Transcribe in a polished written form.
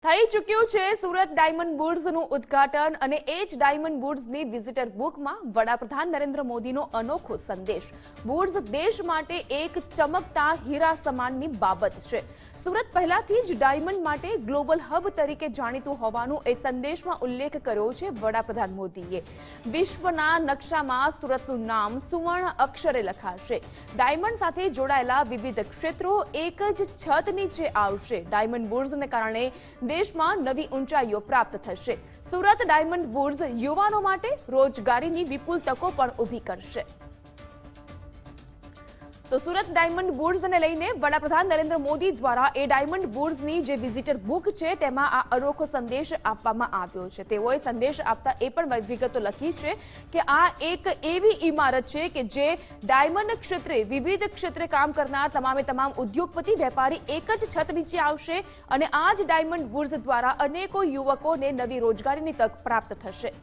થઈ ચૂક્યું છે સુરત ડાયમંડ બુર્સનું ઉદ્ઘાટન અને એ જ ડાયમંડ બુર્સની વિઝિટર બુકમાં વડાપ્રધાન નરેન્દ્ર મોદીનો અનોખો સંદેશ। બુર્સ દેશ માટે એક ચમકતા હીરા સમાનની બાબત છે। સુરત પહેલાથી જ ડાયમંડ માટે ગ્લોબલ હબ તરીકે જાણીતું હોવાનું એ સંદેશમાં ઉલ્લેખ કર્યો છે વડાપ્રધાન મોદીએ। વિશ્વના નકશામાં સુરતનું નામ સુવર્ણ અક્ષરે લખાશે। ડાયમંડ સાથે જોડાયેલા વિવિધ ક્ષેત્રો એક જ છત નીચે આવશે। ડાયમંડ બુર્સને કારણે દેશમાં નવી ઊંચાઈઓ પ્રાપ્ત થશે। સુરત ડાયમંડ બુર્સ યુવાનો માટે રોજગારીની વિપુલ તકો પણ ઊભી કરશે। તો સુરત ડાયમંડ બુર્સને લઈને વડાપ્રધાન નરેન્દ્ર મોદી દ્વારા એ ડાયમંડ બુર્સની જે વિઝિટર બુક છે તેમાં આ અનોખો સંદેશ આપવામાં આવ્યો છે। તેઓએ સંદેશ આપતા એ પણ વિગતો લખી છે કે આ એક એવી ઇમારત છે કે જે ડાયમંડ ક્ષેત્રે વિવિધ ક્ષેત્રે કામ કરનાર તમામ ઉદ્યોગપતિ વેપારી એક જ છત નીચે આવશે અને આ જ ડાયમંડ બુર્સ દ્વારા અનેકો યુવકોને નવી રોજગારીની તક પ્રાપ્ત થશે।